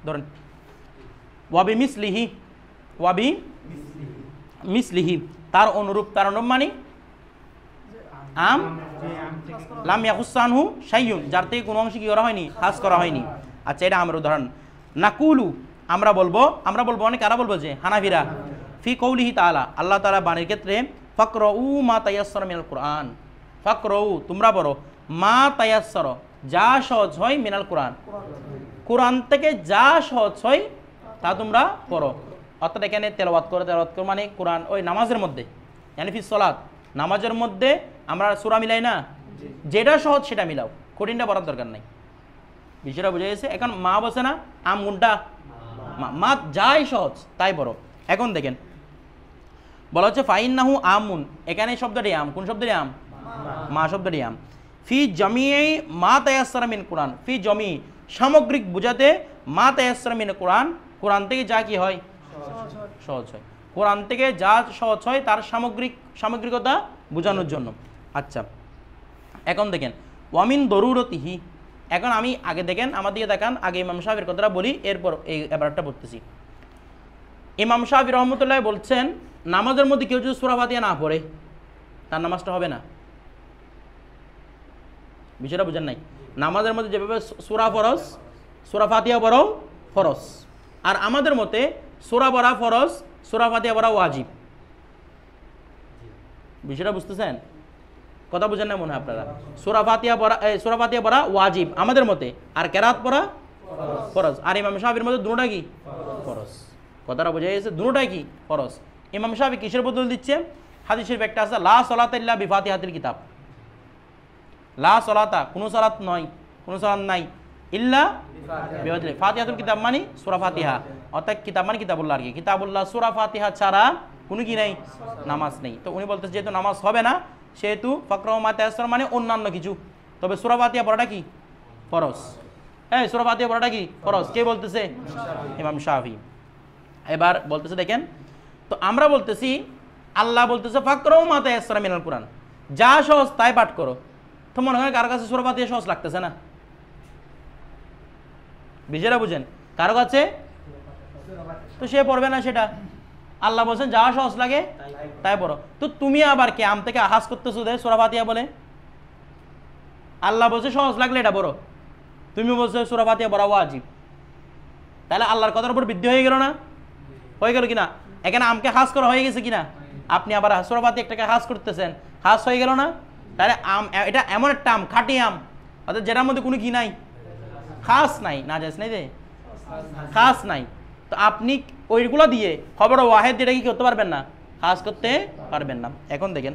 ধরেন ওয়াবি মিসলিহি, ওয়াবি মিসলিহি, তার অনুরূপ মানে আম লাম ইয়াকুসানহু শাইউন, যার থেকে কোনো অংশ কি করা হয়নি, খাস করা হয়নি। আচ্ছা, এটা আমার উদাহরণ। নাকুলু, আমরা বলবো মানে কারা বলবো, যে হানাফিরা, ফি কৌলিহি তাআলা, আল্লাহ তাআলা বাণীর ক্ষেত্রে, ফাকরাউ মা তায়াসসারা মিনাল কুরআন, ফাকরাউ তোমরা পড়ো, মা তায়াসসারা যা সহজ হয়, মিনাল কুরআন কোরআন থেকে যা সহজ হয় তা তোমরা পড়ো। অর্থাৎ এখানে তেলাওয়াত করে মানে কোরআন ওই নামাজের মধ্যে, ইয়ানি ফি সলাত, নামাজের মধ্যে আমরা সূরা মিলাই না, যেটা সহজ সেটা মিলাও, কঠিনটা পড়ার দরকার নাই। বিষয়টা বুঝে গেছে? এখন মা বসে না, আম কোনটা, মা যাই সহজ তাই পড়ো। এখন দেখেন বলা হচ্ছে ফাইন্নাহু আমুন, এখানে শব্দটি আম, কোন শব্দটি আম, মা শব্দটি আম। ফি জমিই মা তায়াসসারা মিন কোরআন, ফি জমি সামগ্রিক বুঝাতে, মা তায়াসসারা মিন কোরআন কোরআন থেকে যা কি হয়, সহজ হয়, কোরআন থেকে যা সহজ হয় তার সামগ্রিকতা বোঝানোর জন্য। আচ্ছা, এখন দেখেন ওয়ামিন দরুরতিহি, এখন আমি আগে দেখেন আমার দিকে দেখান, আগে ইমাম সাহেবের কথাটা বলি, এরপর এই এবারটা পড়তেছি। ইমাম সাহেব রহমতুল্লাহ বলছেন, নামাজের মধ্যে কেউ যদি সূরা ফাতিহা না পড়ে তার নামাজটা হবে না। বিষয়টা বুঝেন নাই? নামাজের মধ্যে যেভাবে সূরা ফরজ, সূরা ফাতিহা পড়াও ফরজ, আর আমাদের মতে সূরা পড়া ফরজ, সূরা ফাতিহা পড়া ওয়াজিব। বিষয়টা বুঝতেছেন? কথা বুঝেন না মনে হয় আপনারা? সূরা ফাতিহা পড়া ওয়াজিব আমাদের মতে, আর কেরাত পড়া ফরজ, আর ইমাম সাহেবের মধ্যে দুটোটা কি ফরজ। কথাটা বোঝা গেছে? দুটোটাই কি ফরজ। ইমাম সাহেব কিসের বদল দিচ্ছে? হাদিসের একটা আছে, লা সলাতা ইল্লা বিফাতিহাতিল কিতাব, লা সলাতা কোনো সালাত নয়, কোনো সালাত নাই, ইল্লা বিফাতিহা, ফাতিহাতুল কিতাব মানে সূরা ফাতিহা, অর্থাৎ কিতাব মানে কিতাবুল্লাহ, আর কি কিতাবুল্লাহ, সূরা ফাতিহা ছাড়া কোনো কি নাই, নামাজ নেই। তো উনি বলতেছে যেহেতু নামাজ হবে না, সেহেতু ফাকরাউ মা তায়াসসারা মানে অন্যান্য কিছু, তবে সূরা ফাতিহা পড়াটা কি ফরজ। হ্যাঁ, সূরা ফাতিহা পড়াটা কি ফরজ। কে বলতেছে? ইমাম শাফি। এবার বলতেছে দেখেন, তো আমরা বলতেছি আল্লাহ বলতেছে ফাকরাউ মা তায়াসসারা মিনাল কুরআন, যা সহজ তাই পাঠ করো। তো মনে হয় কারো কাছে সূরা ফাতিহা সহজ লাগতেছে না? বিষয়টা বুঝেন? কারো কাছে তো সে পড়বে না সেটা। আল্লাহ বলছেন যা সহজ লাগে তাই পড়ো। তো তুমি আবার কে আম থেকে আহাজ করতেছো দে সূরা ফাতিহা বলে? আল্লাহ বলছে সহজ লাগলে এটা পড়ো, তুমি বলছো সূরা ফাতিহা পড়া ওয়াজিব। তাহলে আল্লাহর কথার উপর বিদ্রোহ হয়ে গেল না? হয়ে গেল কিনা? এখানে আমকে হাস করা হয়ে গেছে কিনা? আপনি আবার সূরা ফাতিহা একটাকে হাস করতেছেন, হাস হয়ে গেল না? তাহলে আম এটা এমন একটা আম, খাঁটি আম, অর্থাৎ যেটার মধ্যে কোনো কি নাই, খাস নাই, না যাস নাই রে, খাস নাই। তো আপনি ওইগুলো দিয়ে খবর ওয়াহেদ এটা কি করতে পারবেন না, খাস করতে পারবেন না। এখন দেখেন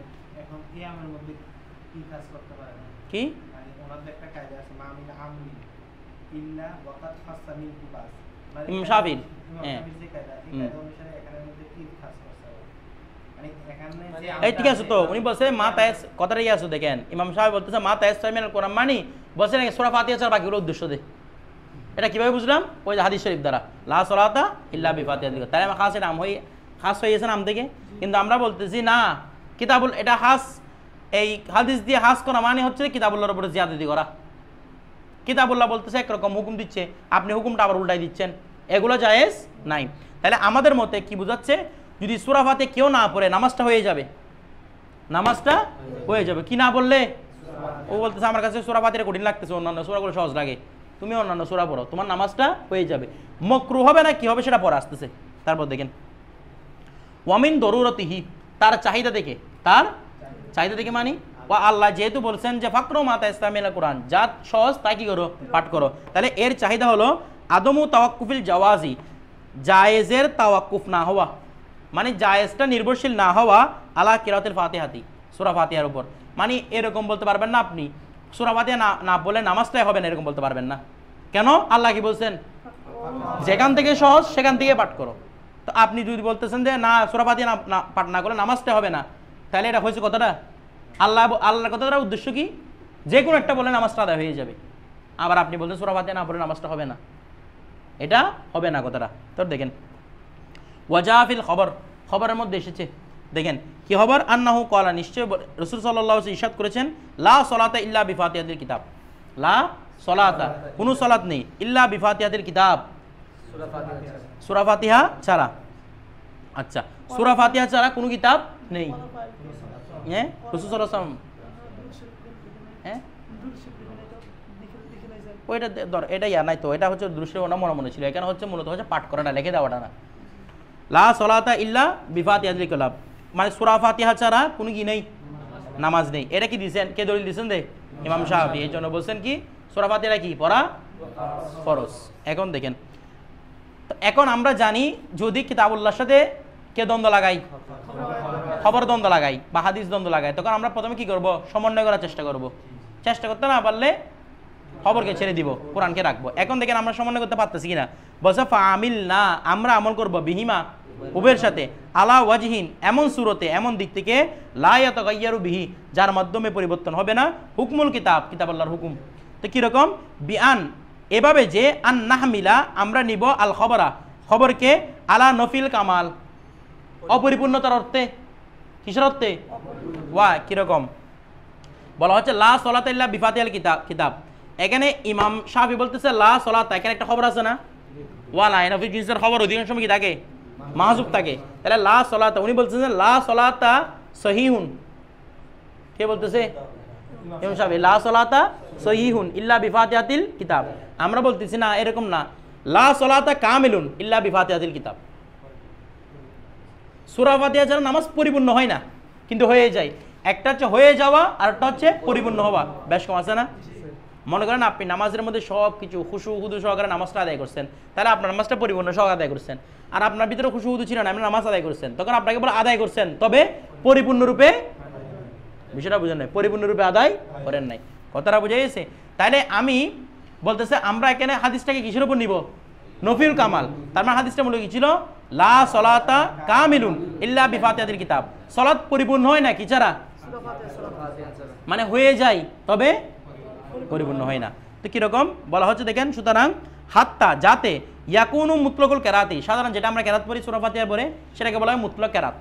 কি ইমাম শাফিঈ, হ্যাঁ এই ঠিক আছে। তো উনি বলছে মা তায়াস, কথাটা কি আছে দেখেন, ইমাম সাহেব বলতেছে মা তায়াসসারা মিনাল কুরআন মানে বলছে নাকি সূরা ফাতিহা ছাড়া বাকিগুলো উদ্দেশ্য দে। এটা কিভাবে বুঝলাম? ওই যে হাদিস শরীফ দ্বারা, লা সলাতা ইল্লা বিফাতিহাতিল কিতাব। তাহলে আমার খাস এটা খাস হয়ে গেছে নাম থেকে। কিন্তু আমরা বলতেছি না, কিতাবুল এটা হাস, এই হাদিস দিয়ে হাস করা মানে হচ্ছে কিতাবুল্লাহর উপরে জিয়াদতি করা। কিতাবুল্লাহ বলতেছে একরকম হুকুম দিচ্ছে, আপনি হুকুমটা আবার উল্টাই দিচ্ছেন, এগুলো জায়েজ নাই। তাহলে আমাদের মতে কি বোঝাচ্ছে, যদি সূরা ফাতিহা কেউ না পড়ে নামাজটা হয়ে যাবে, নামাজটা হয়ে যাবে। কি না বললে? ও বলতেছে আমার কাছে সূরা ফাতিহা কঠিন লাগতেছে, অন্যান্য সূরাগুলো সহজ লাগে, তুমি অন্যান্য সূরা পড়ো, তোমার নামাজটা হয়ে যাবে। মাকরুহ হবে না, কি হবে সেটা পরে আসতেছে। তারপর দেখেন ওয়ামিন দরুরতিহি, তার চাহিদা দেখে, তার চাহিদা দেখে মানে ওয়া আল্লাহ যেহেতু বলছেন যে ফাকরাউ মা তায়াসসারা মিনাল কুরআন, যা সহজ তাই কি করো, পাঠ করো। তাহলে এর চাহিদা হলো আদমু তাওয়াক্কুফিল জাওয়াজি, জায়েজের তাওয়াক্কুফ না হওয়া, মানে জায়েজটা নির্ভরশীল না হওয়া, আলা কিরাতুল ফাতিহাতি, সূরা ফাতিহার উপর। মানে এরকম বলতে পারবেন না আপনি সূরা ফাতিহা না বলে নামাজটাই হবে না, এরকম বলতে পারবেন না। কেন? আল্লাহ কি বলছেন? যেখান থেকে সহজ সেখান থেকে পাঠ করো। তো আপনি যদি বলতেছেন যে না সূরা ফাতিহা না পাঠ না করলে নামাজটা হবে না, তাহলে এটা হয়েছে কথাটা আল্লাহর কথাটার উদ্দেশ্য কি? যে কোনো একটা বলে নামাজটা আদায় হয়ে যাবে। আবার আপনি বলছেন সূরা ফাতিহা না পড়লে নামাজটা হবে না, এটা হবে না কথাটা। তো দেখেন ওয়াজাফিল খবর, খবরের মধ্যে এসেছে দেখেন কি খবর, আন্নাহু ক্বালা, নিশ্চয় রাসূল সাল্লাল্লাহু আলাইহি ওয়াসাল্লাম ইরশাদ করেছেন, লা সলাতা ইল্লা বিফাতিহাতিল কিতাব, লা সলাতা কোনো সালাত নেই, ইল্লা বিফাতিহাতিল কিতাব, সূরা ফাতিহা ছাড়া। আচ্ছা, সূরা ফাতিহা ছাড়া কোনো কিতাব নেই। হ্যাঁ, রাসূল সাল্লাল্লাহু আলাইহি ওয়াসাল্লাম, হ্যাঁ ওইটা ধর, এটা ইয়া নাই তো, এটা হচ্ছে দৃশ্যে ওনা মনে ছিল। এখানে হচ্ছে মূলত হচ্ছে পাঠ করাটা, লিখে দেওয়াটা না। লা সলাতা ইল্লা বিফাতিহাতিল কিতাব, মানে সূরা ফাতিহা ছাড়া কোনো কি নেই, নামাজ নেই। এটা কি দিয়েছেন, কে দলিল দিয়েছেন? দে ইমাম শাফি। এই জন্য বলছেন কি সূরা ফাতিহা কি পড়া ফরজ। এখন দেখেন, এখন আমরা জানি যদি কিতাবুল্লাহর সাথে কে দ্বন্দ্ব লাগাই, খবর দ্বন্দ্ব লাগাই বা হাদিস দ্বন্দ্ব লাগাই, তখন আমরা প্রথমে কি করব? সমন্বয় করার চেষ্টা করব। চেষ্টা করতে না পারলে খবরকে ছেড়ে দিব, কোরআনকে রাখবো। এখন দেখেন আমরা সমন্বয় করতে পারতেছি কিনা। বলছে ফামিল না, আমরা আমল করব বিহিমা, উভয়ের সাথে, আলা ওয়াজহিন, এমন সুরতে, এমন দিক থেকে, লা ইয়াতাগায়্যারু বিহি, যার মাধ্যমে পরিবর্তন হবে না, হুকমুল কিতাব, কিতাব আল্লাহর হুকুম। তো কিরকম? বিআন, এভাবে যে, আন নাহমিলা, আমরা নিব, আল খবরা, খবরকে, আলা নফিল কামাল, অপরিপূর্ণতার অর্থে। কিসের অর্থে? ওয়া, কিরকম? বলা হচ্ছে লা সলাতা ইল্লা বিফাতিহাল কিতাব। এখানে ইমাম শাফি বলতেছে লা সলাতা, এখানে একটা খবর আছে না, ওয়া লা নফি জিনসের খবর অধিকাংশ সময় কি থাকে? মাহজুব থাকে। তাহলে লা সলাতা, উনি বলতেছেন লা সলাতা সহিহুন। কে বলতেছে? ইমাম শাফি। লা সলাতা সহিহুন ইল্লা বিফাতিহাতিল কিতাব। আমরা বলতেছি না, এরকম না, লা সলাতা কামিলুন ইল্লা বিফাতিহাতিল কিতাব। সূরা ফাতিহা ছাড়া নামাজ পরিপূর্ণ হয় না, কিন্তু হয়ে যায়। একটা হচ্ছে হয়ে যাওয়া, আর একটা হচ্ছে পরিপূর্ণ হওয়া। বেশ কম আছে না? মনে করেন আপনি নামাজের মধ্যে সব কিছু খুশু হুদু সহকারে নামাজটা আদায় করছেন, তাহলে আপনার নামাজটা পরিপূর্ণ সহ আদায় করছেন। আর আপনার ভিতরে খুশু হুদু ছিল না, আপনি নামাজ আদায় করছেন, তখন আপনাকে বলে আদায় করছেন, তবে পরিপূর্ণরূপে, বিষয়টা বুঝেন নাই, পরিপূর্ণরূপে আদায় করেন নাই। কথাটা বুঝে গেছে? তাইলে আমি বলতেছে আমরা এখানে হাদিসটাকে কিসের উপর নিব? নফিউল কামাল। তার মানে হাদিসটা মূলত কি ছিল? লা সলাতা কামিলুন ইল্লা বিফাতিহাতিল কিতাব। সালাত পরিপূর্ণ হয় না কি ছাড়া? মানে হয়ে যায়, তবে পরিপূর্ণ হয় না। তো কিরকম বলা হচ্ছে দেখেন, সুতরাং হাত্তা, যাতে, ইয়াকুনু মুতলাকুল কেরাতি, সাধারণ যেটা আমরা কেরাত পড়ি সূরা ফাতিহা পড়ে, সেটাকে বলা হয় মুতলাক কেরাত।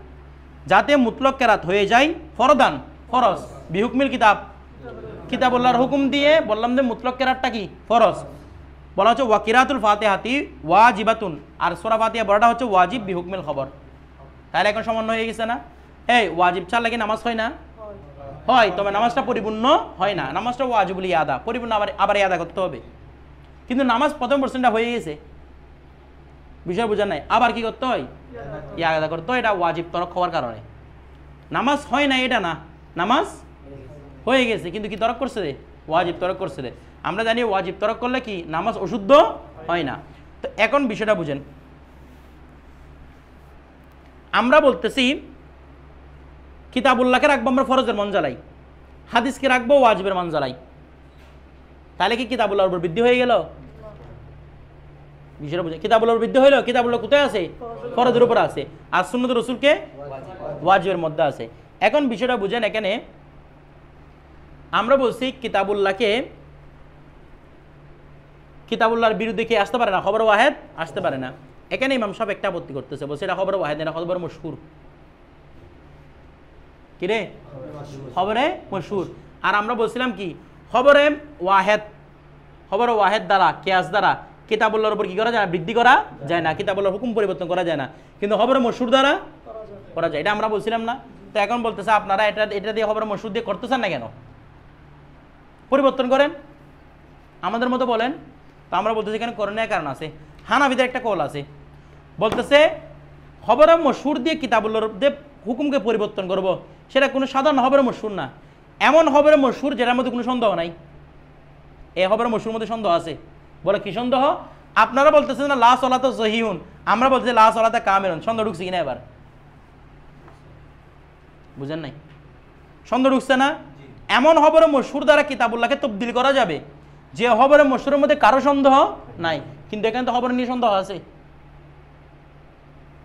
যাতে মুতলাক কেরাত হয়ে যায় ফরদান, ফরজ, বিহুকমিল কিতাব, কিতাবুল্লাহর হুকুম দিয়ে। বললাম যে মুতলাক কেরাতটা কি? ফরজ। বলা হচ্ছে ওয়া কিরাতুল ফাতিহাতি ওয়াজিবাতুন, আর সূরা ফাতিহা পড়াটা হচ্ছে ওয়াজিব বিহুকমিল খবর। তাহলে এখন সমন্বয় হয়ে গেছে না? এই ওয়াজিব ছাড়া কি নামাজ হয় না? হয়, তবে নামাজটা পরিপূর্ণ হয় না। নামাজটা ওয়াজিবুল ইয়াদা, পরিপূর্ণ আবার ইয়াদা করতে হবে। কিন্তু নামাজ প্রথম পার্সেন্টটা হয়ে গেছে, বিষয় বোঝার নাই, আবার কি করতে হয়? ইয়াদা করতে হয়। এটা ওয়াজিব তরক হওয়ার কারণে। নামাজ হয় না এটা না, নামাজ হয়ে গেছে, কিন্তু কি তরক করছে? ওয়াজিব তরক করছে। আমরা জানি ওয়াজিব তরক করলে কি নামাজ অশুদ্ধ হয় না। তো এখন বিষয়টা বুঝেন, আমরা বলতেছি কিতাবুল্লাহকে রাখবো আমরা ফরজের মন জ্বালাই, হাদিসকে রাখবো ওয়াজিবের মন জ্বালাই। তাহলে কি কিতাবুল্লাহর উপর বৃদ্ধি হয়ে গেল? বিষয়টা বুঝে, কিতাবুল্লাহর বৃদ্ধি হইল। কিতাবুল্লাহ কোথায় আছে? ফরজের উপর আছে, আর সুন্নাত রাসূলকে ওয়াজিবের মধ্যে আছে। এখন বিষয়টা বুঝেন, এখানে আমরা বলছি কিতাবুল্লাহর বিরুদ্ধে কে আসতে পারে না? খবর ওয়াহেদ আসতে পারে না। এখানে ইমাম সাহেব একটা আপত্তি করতেছে, বলছে এটা খবর ওয়াহেদ, এটা খবর মশহুর। কি রে? খবরে মশহুর। আর আমরা বলছিলাম কি খবরে ওয়াহেদ, খবর ওয়াহেদ দ্বারা, কিয়াস দ্বারা কিতাবুল্লাহর উপর কি করা যায় না? বৃদ্ধি করা যায় না, কিতাবুল্লাহর হুকুম পরিবর্তন করা যায় না, কিন্তু খবরে মশহুর দ্বারা করা যায়। এটা আমরা বলছিলাম না? তো এখন বলতেছে আপনারা এটা দিয়ে খবরে মশহুর দিয়ে করতেছেন না কেন? পরিবর্তন করেন, আমাদের মতো বলেন। তো আমরা বলতেছি এখানে করণীয় কারণ আছে। হানাফিদের একটা কল আছে, বলতেছে খবরে মশহুর দিয়ে কিতাবুল্লাহর হুকুমকে পরিবর্তন করব, সেটা কোনো সাধারণ খবরে মশহুর না, এমন খবরে মশহুর যেটার মধ্যে কোনো সন্দেহ নাই। এই খবরের মশহুর মধ্যে সন্দেহ আছে। বলে কি সন্দেহ? আপনারা বলতেছেন না লা সলাতা সহিহুন, আমরা বলতেছি লা সলাতা কামিলুন। সন্দেহ ঢুকছে কিনা? এবার বুঝেন নাই? সন্দেহ ঢুকছে না? এমন খবরে মশহুর দ্বারা কিতাবুল্লাহকে তবদিল করা যাবে যে খবরে মশহুরের মধ্যে কারো সন্দেহ নাই, কিন্তু এখানে তো খবর নিয়ে সন্দেহ আছে।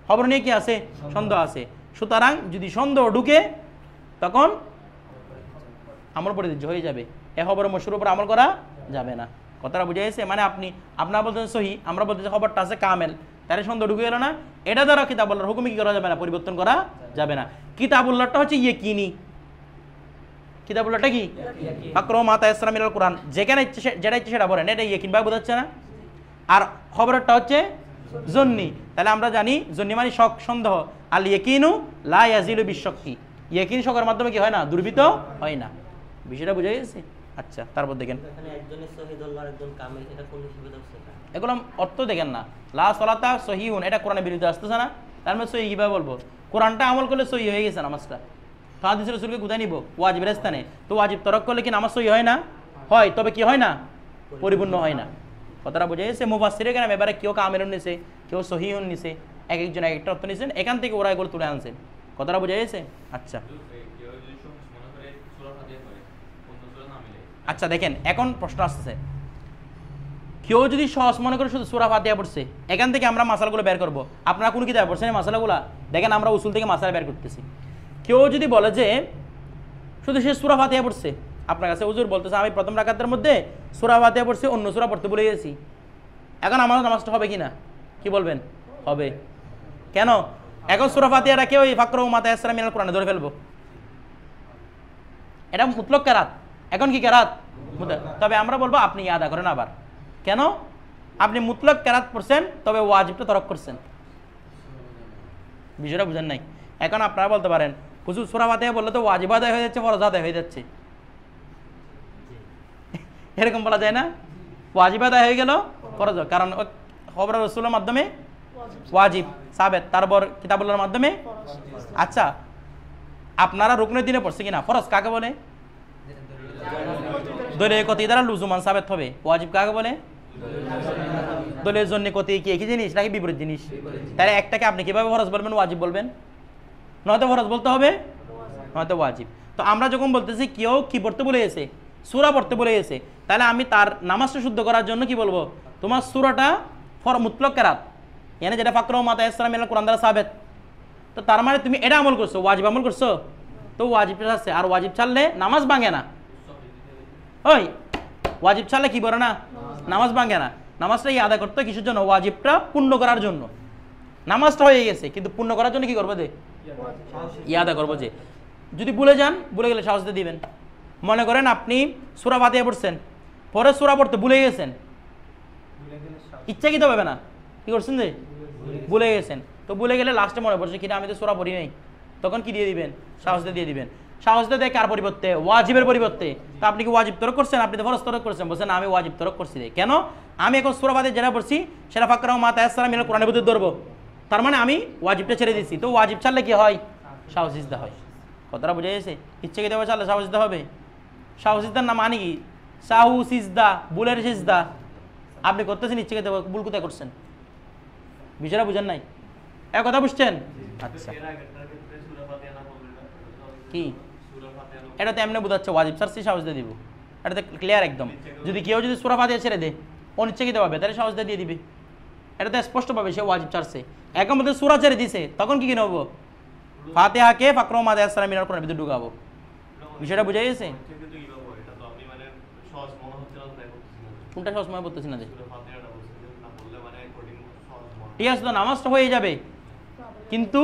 খবর নিয়ে কি আছে? সন্দেহ আছে। সুতরাং যদি সন্দেহ ঢুকে তখন আমল পরিত্যাজ্য হয়ে যাবে, এ খবরে মশহুরের উপর আমল করা যাবে না। কথাটা বুঝে গেছে? মানে আপনারা বলতেছেন সহি, আমরা বলতেছি খবরটা আছে কামেল, তাহলে সন্দেহ ঢুকে গেল না? এটা দ্বারা কিতাবুল্লাহর হুকুমে কি করা যাবে না? পরিবর্তন করা যাবে না। কিতাবুল্লাহটা হচ্ছে ইয়াকিনি। কিতাবুল্লাহটা কি? ফাকরু মা তায়াসসারা মিনাল কুরআন, যেখানে ইচ্ছে যেটা ইচ্ছে সেটা পড়েন, এটা ইয়াকিন ভাবে বোঝাচ্ছে না? আর খবরটা হচ্ছে জন্নি। তাহলে আমরা জানি জন্নি মানে শক, সন্দেহ। আল ইয়াকিনু লা ইয়াজিলু বিশক্কি, ইয়াকিন শকের মাধ্যমে কি হয় না, দুর্বৃত হয় না। বিষয়টা বুঝে গেছে? আচ্ছা, তারপর দেখেন এখানে একজনের সহিহ ধরলো আর একজন কামিল, এটা কোন হিসেবে ধরছে? এগুলো অর্থ দেখেন না। লা সলাতা সহিহুন, এটা কোরআনের বিরুদ্ধে আসতেছে না, তার মানে সহি কিভাবে বলবো? কোরআনটা আমল করলে সহি হয়ে গেছে নামাজটা। তো হাদিস রাসূলকে কোথায় নিব? ওয়াজিবের স্থানে। তো ওয়াজিব তরক করলে কি নামাজ সহি হয় না? হয়, তবে কি হয় না, পরিপূর্ণ হয় না। কথাটা বুঝে গেছে? মুফাসসিরে কেন এবারে কেউ কামিলুন নিছে, কেউ সহিহুন নিছে, এক একজন এক একটা অর্থ নিছেন, এখান থেকে ওরা এগুলো তুলে আনছেন। কথাটা বুঝে গেছে? আচ্ছা আচ্ছা, দেখেন এখন প্রশ্ন আসতেছে, কেউ যদি সহজ মনে করে শুধু সূরা ফাতিহা পড়ছে, এখান থেকে আমরা মাসালাগুলো বের করব। আপনারা কোনো কিতাবে পড়ছেন এই মাসালাগুলো? দেখেন আমরা উসুল থেকে মাসালা বের করতেছি। কেউ যদি বলে যে শুধু সে সূরা ফাতিহা পড়ছে, আপনার কাছে হুজুর বলতেছে আমি প্রথম রাকাতের মধ্যে সূরা ফাতিহা পড়ছি, অন্য সূরা পড়তে ভুলে গেছি, এখন আমার নামাজটা হবে কি না? কি বলবেন? হবে। কেন? এখন সূরা ফাতিহাটা কেউ এই ফাকরু মা তায়াসসারা মিনাল কোরআনে ধরে ফেলবো, এটা মুতলক কেরাত। এখন কি কেরাত? তবে আমরা বলবো আপনি আদা করেন আবার। কেন? আপনি মুতলক কেরাত পড়ছেন, তবে ওয়াজিবটা তরক করছেন। বিষয়টা বুঝেন নাই? এখন আপনারা বলতে পারেন হুজুর সূরা ফাতিহা বললে তো ওয়াজিব আদায় হয়ে যাচ্ছে, ফরজ আদায় হয়ে যাচ্ছে, এরকম বলা যায় না? ওয়াজিব আদায় হয়ে গেল, ফরজ, কারণ খবর রাসূলের মাধ্যমে ওয়াজিব সাবেত, তারপর কিতাবুল্লাহর মাধ্যমে। আচ্ছা, আপনারা রুকনের দিনে পড়ছে কিনা? ফরজ কাকে বলে? দলীয় কতি দ্বারা লুজুমান সাবেত হবে। ওয়াজিব কাকে বলে? দলীয় জন্য কতি কি একই জিনিস নাকি বিপরীত জিনিস? তাহলে একটাকে আপনি কিভাবে ফরজ বলবেন, ওয়াজিব বলবেন? নয়তো ফরজ বলতে হবে, নয়তো ওয়াজিব। তো আমরা যখন বলতেছি কেউ কি পড়তে বলে গেছে, সূরা পড়তে বলে গেছে, তাহলে আমি তার নামাজটা শুদ্ধ করার জন্য কি বলবো? তোমার সূরাটা মুতলক কেরাত, এনে যেটা ফাকরু মা তায়াসসারা মিনাল কোরআন দ্বারা সাবেত। তো তার মানে তুমি এটা আমল করছো, ওয়াজিব আমল করছো, তো ওয়াজিবটা আছে। আর ওয়াজিব ছাড়লে নামাজ ভাঙে না। ওই ওয়াজিব ছাড়লে কি করে না, নামাজ ভাঙে না। নামাজটা আদায় করতে কিসের জন্য? ওয়াজিবটা পূর্ণ করার জন্য। নামাজটা হয়ে গেছে, কিন্তু পূর্ণ করার জন্য কি করবো? যে আদায় করবো। যে যদি ভুলে যান, ভুলে গেলে সাহস দিয়ে দিবেন। মনে করেন আপনি সূরা ফাতিহা পড়ছেন, পরে সূরা পড়তে ভুলে গেছেন, ইচ্ছা কি হবে না, কি করছেন যে ভুলে গেছেন। তো ভুলে গেলে লাস্টে মনে পড়ছে কিনা আমি তো সূরা পড়ি নাই, তখন কি দিয়ে দিবেন? সাহস দিয়ে দিবেন। সাহস দিয়ে দেয় কার পরিবর্তে? ওয়াজিবের পরিবর্তে। তো আপনি কি ওয়াজিব তরক করছেন? আপনি তো ফরজ তরক করছেন। বলছেন আমি ওয়াজিব তরক করছি। কেন? আমি এখন সূরা ফাতিহা যেটা পড়ছি সেটা ফাকরু মা তায়াসসারা মিনাল কোরআনের ভিতরে ধরবো, তার মানে আমি ওয়াজিবটা ছেড়ে দিচ্ছি। তো ওয়াজিব ছাড়লে কি হয়? সাহস সিজদা হয়। কথাটা বুঝে গেছে? ইচ্ছে কি দেওয়া ছাড়লে সাহস সিজদা হবে? সাহস সিজদার নাম মানে কি? সাহু সিজদা, বুলের সিজদা। আপনি করতেছেন ইচ্ছে কি দেওয়া, ভুল কোথায় করছেন? বিষয়টা বুঝেন নাই? এক কথা বুঝছেন? আচ্ছা, কি এটা তো এমনি বোঝাচ্ছে ওয়াজিব ছাড়ছি, সাহস দিয়ে দিব, এটা তো ক্লিয়ার একদম। যদি কেউ যদি সূরা ফাতিহা ছেড়ে দেয়, অনিচ্ছাকৃত পাবে, তাহলে সাহস দিয়ে দিবে। এটা তো স্পষ্ট পাবে সে ওয়াজিব ছাড়ছে। একের মধ্যে সূরা ছেড়ে দিছে, তখন কি নেব? ফাতিহাকে ফাকরু মা তায়াসসারা মিনাল কোরআনের ভিতরে ঢুকাবো। বিষয়টা বুঝে গেছে? কোনটা সহজ মনে পড়তেছি না যে? ঠিক আছে, তো নামাজটা হয়ে যাবে, কিন্তু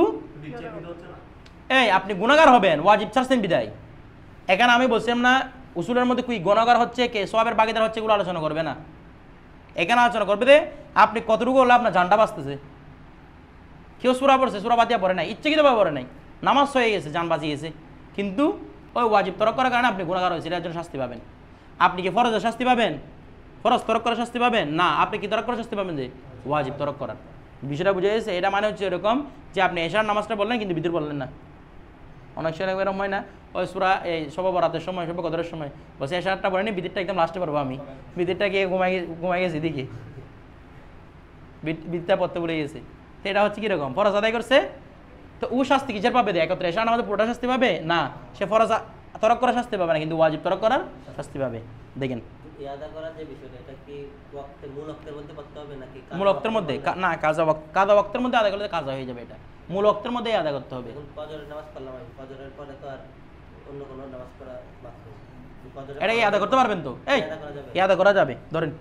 এই আপনি গুনাহগার হবেন ওয়াজিব ছাড়ছেন বিদায়। এখানে আমি বলছিলাম না উসুলের মধ্যে কি গুনাহগার হচ্ছে কে, সওয়াবের ভাগীদার হচ্ছে, এগুলো আলোচনা করবে না। এখানে আলোচনা করবে যে আপনি কতটুকু হলে আপনার জানটা বাঁচতেছে। কেউ সূরা পড়ছে, সূরা ফাতিহা পড়ে নাই, ইচ্ছাকৃতভাবে পড়ে নাই, নামাজ হয়ে গেছে, জান বাঁচিয়ে গেছে, কিন্তু ওই ওয়াজিব তরক করার কারণে আপনি গুনাহগার হয়েছে, এটার জন্য শাস্তি পাবেন। আপনি কি ফরজের শাস্তি পাবেন? ফরজ তরক করার শাস্তি পাবেন না, আপনি কি তরক করার শাস্তি পাবেন? যে ওয়াজিব তরক করার। বিষয়টা বুঝে গেছে? এটা মানে হচ্ছে এরকম যে আপনি এশার নামাজটা বললেন কিন্তু ভিতর বললেন না। অনেক সময় এরকম হয় না, ওই সূরা এই শবে বরাতের সময়, শবে কদরের সময় বসে এশারটা পড়েনি, ভিতরটা একদম লাস্টে পারবো আমি, ভিতরটা গিয়ে ঘুমাই গেছি দিকে, ভিতরটা পড়তে ভুলে গেছে। তো এটা হচ্ছে কীরকম? ফরজ আদায় করছে, তো ও শাস্তি কিসের পাবে? একত্রে এশার নামাজে পুরোটা শাস্তি পাবে না, সে ফরজ তরক করার শাস্তি পাবে না, কিন্তু ওয়াজিব তরক করার শাস্তি পাবে। দেখেন ইয়াদা করার যে বিষয়টা, এটা কি ওয়াক্তে মূল ওয়াক্তের মধ্যে করতে হবে নাকি মূল ওয়াক্তের মধ্যে? না, কাজা ওয়াক্তের মধ্যে আদায় করলে কাজা হয়ে যাবে। এটা মূল ওয়াক্তের মধ্যেই আদায় করতে হবে। ফজরের নামাজ পড়লাম, আমি ফজরের পরে তো আর অন্য কোনো নামাজ পড়া বাকি নেই, এটা আদায় করতে পারবেন তো? এই আদায় করা যাবে। ধরেন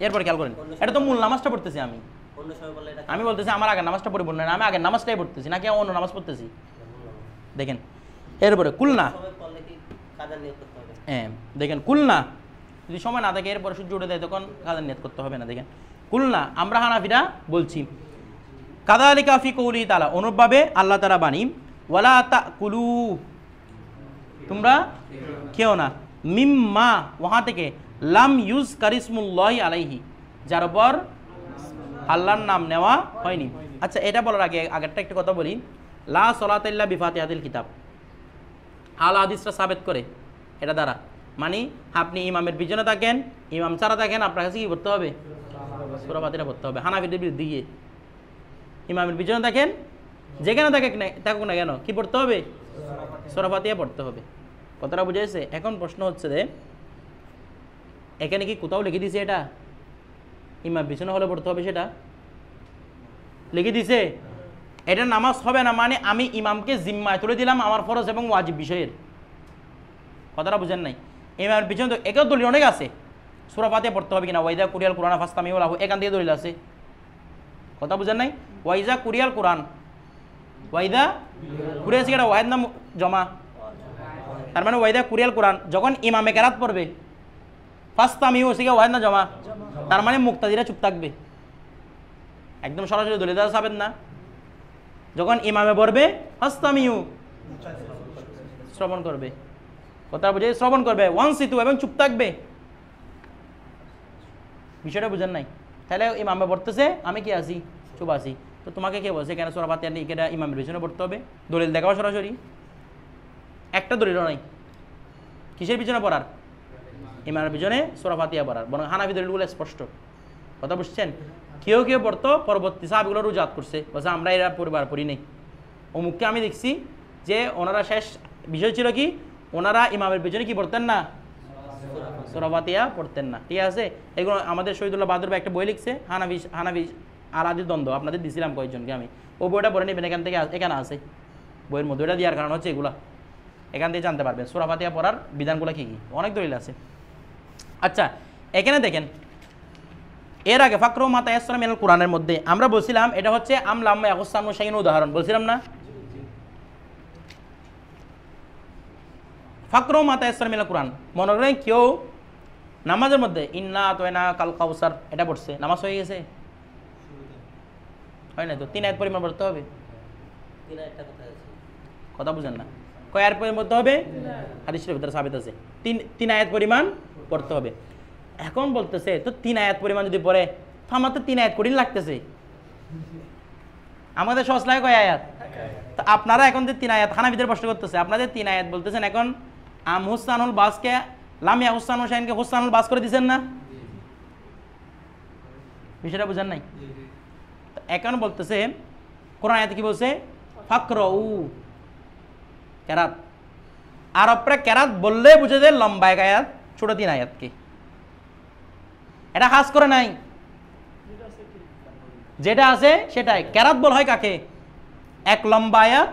এরপর খেয়াল করেন, এটা তো মূল নামাজটা পড়তেছি আমি। অন্য সময় বললে এটা আমি বলতেছি আমার আগের নামাজটা পরিপূর্ণ না, আমি আগের নামাজটাই পড়তেছি নাকি অন্য নামাজ পড়তেছি। দেখেন এরপরে কুলনা, হ্যাঁ দেখেন কুলনা যদি সময় না থাকে, এরপরে সূর্য উঠে দেয় তখন কাজের নিয়ত করতে হবে না। দেখেন কুলনা আমরা হানাফিরা বলছি কাযালিকা ফি কওলিহি তাআলা অনুরূপভাবে আল্লাহ তাআলা বাণী ওয়ালা তাকুলু তোমরা খেও না মিম্মা ওহা থেকে লাম ইউজ কারিসমুল্লাহি আলাইহি যার উপর আল্লাহর নাম নেওয়া হয়নি। আচ্ছা এটা বলার আগে আগেরটা একটা কথা বলি লা সলাতা ইল্লা বিফাতিহাতিল কিতাব আল হাদিসটা সাবেত করে এটা দ্বারা মানে আপনি ইমামের পিছনে থাকেন ইমাম ছাড়া থাকেন আপনার কাছে কি করতে হবে সূরা ফাতিহা পড়তে হবে হানাফিদের বিরুদ্ধে গিয়ে ইমামের পিছনে থাকেন যেখানে থাকুক না কেন কি পড়তে হবে সূরা ফাতিহা পড়তে হবে। কথাটা বুঝেছে? এখন প্রশ্ন হচ্ছে যে এখানে কি কোথাও লিখে দিছে এটা ইমাম পিছনে হলে পড়তে হবে সেটা লিখে দিছে? এটা নামাজ হবে না মানে আমি ইমামকে জিম্মায় তুলে দিলাম আমার ফরজ এবং ওয়াজিব বিষয়ের। কথাটা বুঝেন নাই? ইমামের পিছনে তো একেও দলিল অনেক আছে সূরা ফাতিহা পড়তে হবে কিনা ওয়াইদা কুরিয়াল কুরআন ফাস্তামিউ লাহু এখান থেকে দলিল আছে। কথা বুঝেন নাই? ওয়াইজা কুরিয়াল কুরআন ওয়াইদা কুরিয়াছে এটা ওয়াহিদ নাম জমা তার মানে ওয়াইদা কুরিয়াল কুরআন যখন ইমামে কেরাত পড়বে ফাস্তামিউ সেটা ওয়াহিদ না জমা তার মানে মুক্তাদিরা চুপ থাকবে একদম সরাসরি দলিল দেওয়া যাবে না। যখন ইমামে পড়বে ফাস্তামিউ শ্রবণ করবে। কথা বুঝে শ্রবণ করবে ওয়ানসিতু এবং চুপ থাকবে। বিষয়টা বুঝেন নাই? তাহলে ইমামে পড়তেছে আমি কি আছি চুপ আছি তো তোমাকে কে বলছে কেন সূরা ফাতিহা নিয়ে এটা ইমামের পিছনে পড়তে হবে? দলিল দেখাও সরাসরি একটা দলিলও নাই কিসের পিছনে পড়ার ইমামের পিছনে সূরা ফাতিহা পড়ার বরং হানাফি দলিলগুলো স্পষ্ট। কথা বুঝছেন? কেউ কেউ পড়তো পরবর্তী সাহাবীগুলো রুজাত করছে বলছে আমরা এরা পরিবার পড়ি নেই অমুককে আমি দেখছি যে ওনারা শেষ বিষয় ছিল কি ওনারা ইমামের পিছনে কি পড়তেন না সূরা ফাতিহা পড়তেন না। ঠিক আছে? এগুলো আমাদের শহীদুল্লাহ বাদুর ভাই একটা বই লিখছে হানাফি আর আদি দ্বন্দ্ব আপনাদের দিছিলাম কয়েকজনকে আমি ও বইটা পড়ে নেবেন এখান থেকে এখানে আছে বইয়ের মধ্যে ওটা দেওয়ার কারণ হচ্ছে এগুলা এখান থেকে জানতে পারবেন সূরা ফাতিহা পড়ার বিধানগুলো কী কী অনেক দলিল আছে। আচ্ছা এখানে দেখেন এর আগে ফাকরু মা তায়াসসারা মিনাল কুরআনের মধ্যে আমরা বলছিলাম এটা হচ্ছে আমলাম্মা ইয়াগুসানু শাইন উদাহরণ বলছিলাম না? ফাকরু মা তায়াসসারা মিনাল কুরআন মনে করেন কেউ নামাজের মধ্যে ইন্না আতাইনা কাল কাউসার এটা পড়ছে নামাজ হয়ে গেছে? হয় না তো 3 আয়াত পরিমাণ পড়তে হবে। 3 আয়াতটা কোথায় আছে? কথা বুঝেন না? কয় আয়াত পরিমাণ পড়তে হবে? হাদিসের ভিতরে সাবিত আছে 3 আয়াত পরিমাণ পড়তে হবে। এখন বলতেছে তো 3 আয়াত পরিমাণ যদি পড়ে তো আমার তো 3 আয়াত কঠিন লাগতেছে আমাদের সহজ লাগে কয় আয়াত? তো আপনারা এখন যে 3 আয়াত হানাফিদের প্রশ্ন করতেছে আপনাদের 3 আয়াত বলতেছেন এখন আম হুসানুল বাসকে লামিয়া হুসানুল শাইনকে হুসানুল বাস করে দিচ্ছেন না? বিষয়টা বুঝেন নাই? এখন বলতেছে কোরআন আয়াতে কি বলছে ফাকরাউ কেরাত আরবরা কেরাত বললে বুঝে যায় লম্বা এক আয়াত ছোট 3 আয়াতকে এটা খাস করে নাই যেটা আছে সেটাই কেরাত বল হয় কাকে এক লম্বা আয়াত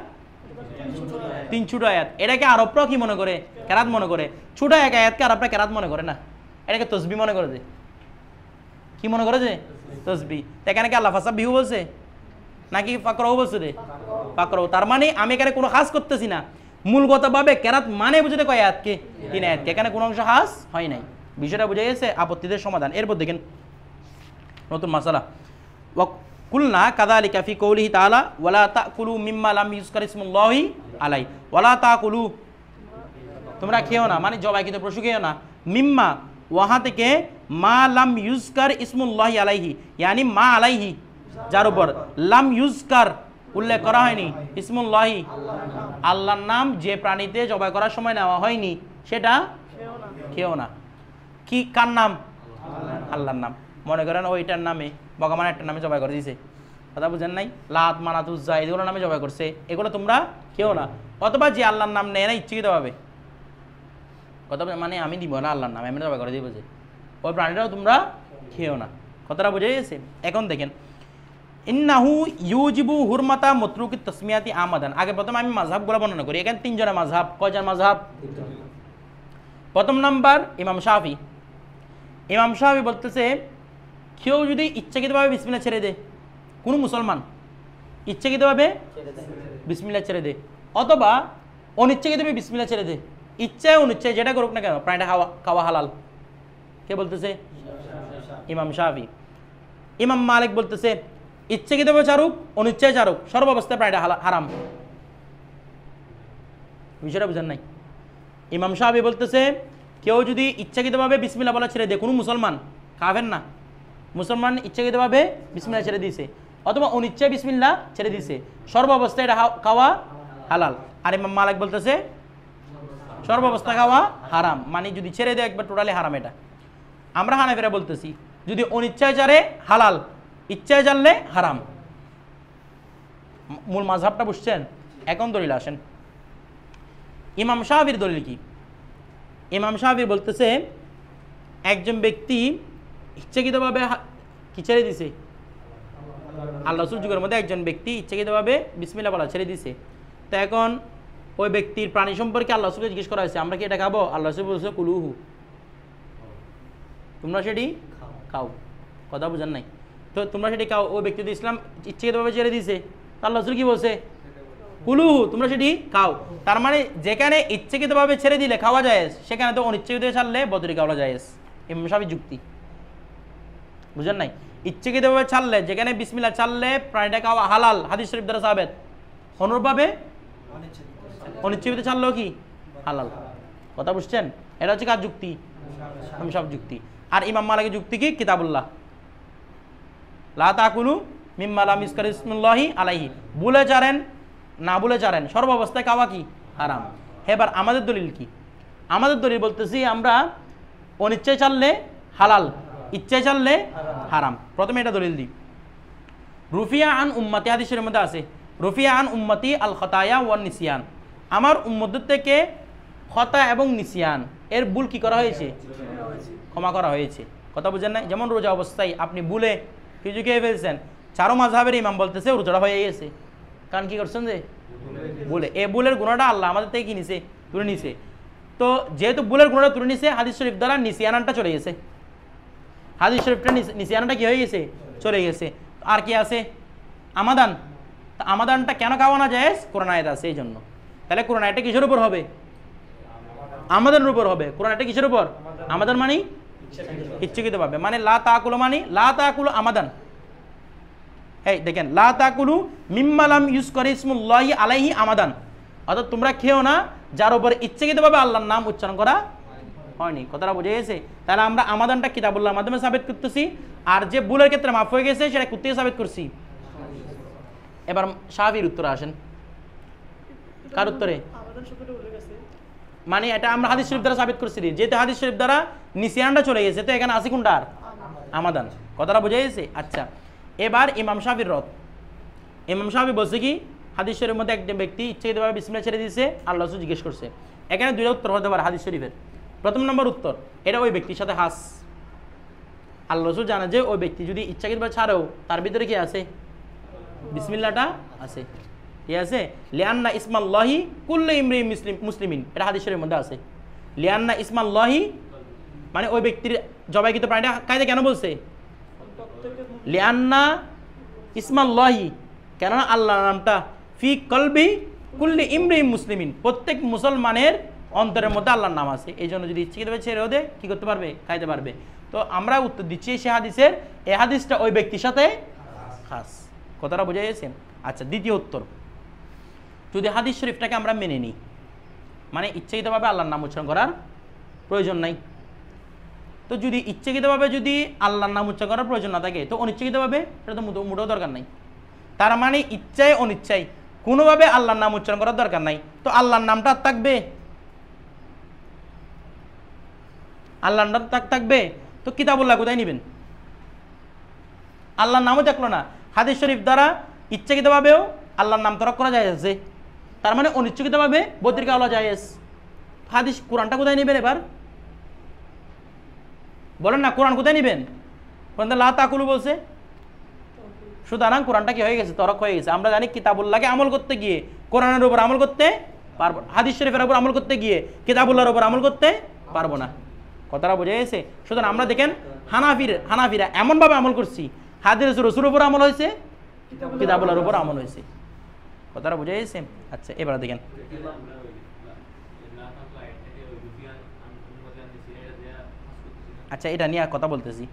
3 ছোট আয়াত এটাকে আরবরা কি মনে করে কেরাত মনে করে ছোট এক আয়াতকে আরবরা কেরাত মনে করে না এটাকে তসবিহ মনে করে যে কি মনে করে যে তসবিহ। এখানে কি আল্লাহ ফাসাবিহু বলছে নাকি ফাকরাউ বলছে রে ফাকরাউ তার মানে আমি এখানে কোনো খাস করতেছি না মূলগতভাবে কেরাত মানে বুঝতে কয় আয়াতকে 3 আয়াতকে এখানে কোনো অংশ খাস হয় নাই। বিষয়টা বুঝে গেছে? আপত্তিদের সমাধান এরপর দেখেন নতুন মাসালা কুলনা কাযালিকা ফি কওলিহি তাআলা ওয়ালা তাকুলু মিম্মা লাম ইউজকার ইসমুল্লাহি আলাই ওয়ালা তাকুলু তোমরা খেও না মানে জবাইকৃত পশু খেও না মিম্মা ওয়াহা থেকে মা লাম ইউজকার ইসমুল্লাহি আলাইহি ইয়ানি মা আলাইহি যার উপর লাম ইউজকার উল্লেখ করা হয়নি ইসমুল্লাহি আল্লাহর নাম যে প্রাণীতে জবাই করার সময় নেওয়া হয়নি সেটা খেও না। কি কার নাম? আল্লাহর নাম। মনে করেন ওইটার নামে ভগবান একটা নামে জবাই করে দিয়েছে কথা বুঝেন নাই লাত মানাত উজ্জা এগুলোর নামে জবাই করছে এগুলো তোমরা খেও না অথবা যে আল্লাহর নাম নেয় না ইচ্ছাকৃতভাবে কথা মানে আমি দিব না আল্লাহর নাম এমনি জবাই করে দিব যে ওই প্রাণীটাও তোমরা খেও না। কথাটা বুঝে গেছে? এখন দেখেন ইন্নাহু ইউজিবু হুরমাতা মতরুকি তসমিয়াতি আমাদান আগে প্রথমে আমি মাযহাবগুলো বর্ণনা করি এখানে 3 জনের মাযহাব কয়জন মাযহাব? প্রথম নাম্বার ইমাম শাফি। ইমাম শাফি বলতেছে কেউ যদি ইচ্ছাকৃতভাবে বিসমিল্লাহ ছেড়ে দেয় কোনো মুসলমান ইচ্ছাকৃতভাবে বিসমিল্লাহ ছেড়ে দেয় অথবা অনিচ্ছাকৃতভাবে বিসমিল্লাহ ছেড়ে দেয় ইচ্ছায় অনিচ্ছায় যেটা করুক না কেন প্রাণীটা খাওয়া হালাল কে বলতেছে? ইমাম শাফি। ইমাম মালিক বলতেছে ইচ্ছাকৃতভাবে চারুক অনিচ্ছায় চারুক সর্বাবস্থায় প্রায় এটা হারাম। বিষয়টা বুঝেন নাই? ইমাম শাফি বলতেছে কেউ যদি ইচ্ছাকৃতভাবে বিসমিল্লাহ বলা ছেড়ে দেয়, কোনো মুসলমান খাবেন না, মুসলমান ইচ্ছাকৃতভাবে বিসমিল্লাহ ছেড়ে দিয়েছে অথবা অনিচ্ছায় বিসমিল্লাহ ছেড়ে দিয়েছে, সর্বাবস্থায় এটা খাওয়া হালাল। আর ইমাম মালিক বলতেছে সর্বাবস্থা খাওয়া হারাম, মানে যদি ছেড়ে দেয় একবার টোটালি হারাম। এটা আমরা হানাফিরা বলতেছি যদি অনিচ্ছায় চারে হালাল, ইচ্ছায় জানলে হারাম। মূল মাযহাবটা বুঝছেন? এখন দলিল আসেন। ইমাম শাফির দলিল কি? ইমাম শাফি বলতেছে একজন ব্যক্তি ইচ্ছাকৃতভাবে কি ছেড়ে দিছে, আল্লাহ রাসূল যুগের মধ্যে একজন ব্যক্তি ইচ্ছাকৃতভাবে বিসমিল্লাহ বলা ছেড়ে দিছে। তো এখন ওই ব্যক্তির প্রাণী সম্পর্কে আল্লাহ রাসূলকে জিজ্ঞেস করা হয়েছে আমরা কি এটা খাবো? আল্লাহ রাসূল বলছে কুলুহু, তোমরা সেটি খাও। কথা বুঝেন নাই? তো তোমরা সেটি খাও। ওই ব্যক্তি তো ইসলাম ইচ্ছাকৃতভাবে ছেড়ে দিছে, আল্লাহ রাসূল কি বলছে? কুলুহু, তোমরা সেটি খাও। তার মানে যেখানে ইচ্ছাকৃতভাবে ছেড়ে দিলে খাওয়া যায়, সেখানে তো অনিচ্ছাকৃত ছাড়লে বদরি খাওয়া যায়। ইমাম শাফির যুক্তি বুঝেন নাই? ইচ্ছাকৃতভাবে ছাড়লে, যেখানে বিসমিল্লাহ ছাড়লে প্রাণীটা খাওয়া হালাল, হাদিস শরীফ দ্বারা সাবেত। অনুরূপভাবে অনিচ্ছাকৃত ছাড়লেও কি হালাল। কথা বুঝছেন? এটা হচ্ছে কার যুক্তি? ইমাম শাফির যুক্তি। আর ইমাম মালিকের যুক্তি কি? কিতাবুল্লাহ, লা তাকুলু মিম্মা লাম ইযকার ইসমুল্লাহি আলাইহি, ভুলে চারেন না ভুলে চারেন সর্বাবস্থায় খাওয়া কি হারাম। এবার আমাদের দলিল কি? আমাদের দলিল বলতেছি আমরা অনিচ্ছায় চাললে হালাল, ইচ্ছায় চাললে হারাম। প্রথমে এটা দলিল দিই। রুফিয়া আন উম্মতি, হাদিসের মধ্যে আছে রুফিয়া আন উম্মতি আল খতায়া ওয়ান নিসিয়ান, আমার উম্মতের থেকে খতা এবং নিসিয়ান এর ভুল কি করা হয়েছে? ক্ষমা করা হয়েছে। কথা বুঝেন নাই? যেমন রোজা অবস্থায় আপনি ভুলে কিছু খেয়ে ফেলছেন, চারো মাযহাবের ইমাম বলতেছে রোজাটা হয়ে গেছে, কারণ কি করছেন যে ভুলে। এই ভুলের গুণাটা আল্লাহ আমাদের থেকে কি নিছে? তুলে নিছে। তো যেহেতু ভুলের গুণাটা তুলে নিছে, হাদিস শরীফ দ্বারা নিসিয়ানটা চলে গেছে। হাদিস শরীফটা নিসিয়ানটা কি হয়ে গেছে? চলে গেছে। আর কি আছে? আমাদান। আমাদানটা কেন খাওয়ানো যায়? কোরআন আয়াত আছে এই জন্য। তাহলে কোরআন আয়াতটা কিসের উপর হবে? আমাদের উপর হবে। কোরআন আয়াতটা কিসের উপর? আমাদান মানে ইচ্ছাকৃতভাবে, মানে লা তাকুলু মানে লা তাকুলু আমাদান। এই দেখেন, লা তাকুলু মিম্মা লাম ইযকার ইসমুল্লাহি আলাইহি আমাদান, অর্থাৎ তোমরা খেও না যার উপর ইচ্ছাকৃতভাবে আল্লাহর নাম উচ্চারণ করা হয়নি। কথাটা বুঝে গেছে? তাহলে আমরা আমাদানটা কিতাবুল্লাহর মাধ্যমে সাবিত করতেছি, আর যে ভুলের ক্ষেত্রে মাফ হয়ে গেছে সেটা কোথা থেকে সাবিত করছি? এবার শাফির উত্তরে আসেন। কার উত্তরে? মানে এটা আমরা হাদিস শরীফ দ্বারা সাবিত করছি, যেহেতু হাদিস শরীফ দ্বারা নিসিয়ানটা চলে গেছে, তো এখানে আছে কোনটা? আমাদান। কথাটা বুঝে গেছে? আচ্ছা, এবার ইমাম শাফির রদ। ইমাম শাফি বলছে কি হাদিস শরীফের মধ্যে একজন ব্যক্তি ইচ্ছাকৃতভাবে বিসমিল্লাহ ছেড়ে দিয়েছে, আল্লাহ রাসূল জিজ্ঞেস করছে। এখানে দুইটা উত্তর হতে পারে হাদিস শরীফের। প্রথম নম্বর উত্তর, এটা ওই ব্যক্তির সাথে হাস। আল্লাহ রাসূল জানে যে ওই ব্যক্তি যদি ইচ্ছাকৃতভাবে ছাড়েও তার ভিতরে কি আছে? বিসমিল্লাহটা আছে। ঠিক আছে? লিআন্না ইসমাল্লাহি কুল্লু ইমরিইন মুসলিমিন, এটা হাদিস শরীফের মধ্যে আছে। লিআন্না ইসমাল্লাহি মানে ওই ব্যক্তির জবাইকৃত প্রাণীটা কায়দা কেন বলছে? লিআন্না ইসমাল্লাহি, কেননা আল্লাহর নামটা ফি কলবি কুল্লি ইমরিইন মুসলিমিন, প্রত্যেক মুসলমানের অন্তরের মধ্যে আল্লাহর নাম আছে। এই জন্য যদি ইচ্ছাকৃতভাবে ছেড়েও দেয় কি করতে পারবে? খাইতে পারবে। তো আমরা উত্তর দিচ্ছি সে হাদিসের, এই হাদিসটা ওই ব্যক্তির সাথে খাস। কথাটা বোঝা গেছে? আচ্ছা, দ্বিতীয় উত্তর, যদি হাদিস শরীফটাকে আমরা মেনে নিই, মানে ইচ্ছাকৃতভাবে আল্লাহর নাম উচ্চারণ করার প্রয়োজন নাই, তো যদি ইচ্ছাকৃতভাবে যদি আল্লাহর নাম উচ্চারণ করার প্রয়োজন না থাকে, তো অনিচ্ছাকৃতভাবে এটা তো মোটেও দরকার নাই। তার মানে ইচ্ছায় অনিচ্ছায় কোনোভাবে আল্লাহর নাম উচ্চারণ করার দরকার নাই, তো আল্লাহর নামটা থাকবে, আল্লাহর নাম থাকবে, তো কিতাবুল্লাহ কোথায় নেবেন? আল্লাহর নামও থাকলো না। হাদিস শরীফ দ্বারা ইচ্ছাকৃতভাবেও আল্লাহর নাম তরক করা যায়ছে, তার মানে অনিচ্ছাকৃতভাবে বদ্রিকা আল্লাহ জায়েজ। হাদিস কোরআনটা কোথায় নেবেন? এবার বলেন না, কোরআন কোথায় নেবেন? কোরআন লা তাকুলু বলছে, সুতরাং কোরআনটা কি হয়ে গেছে? তরক হয়ে গেছে। আমরা জানি কিতাবুল্লাহকে আমল করতে গিয়ে কোরআনের উপর আমল করতে পারবো, হাদিস শরীফের উপর আমল করতে গিয়ে কিতাবুল্লাহর উপর আমল করতে পারবো না। কথাটা বুঝে গেছে? সুতরাং আমরা দেখেন হানাফিরা এমনভাবে আমল করছি, হাদিস রাসূলের উপর আমল হয়েছে, কিতাবুল্লাহর উপর আমল হয়েছে। কথাটা বুঝে গেছে? আচ্ছা, এবার দেখেন, আচ্ছা এটা নিয়ে কথা বলতেছি।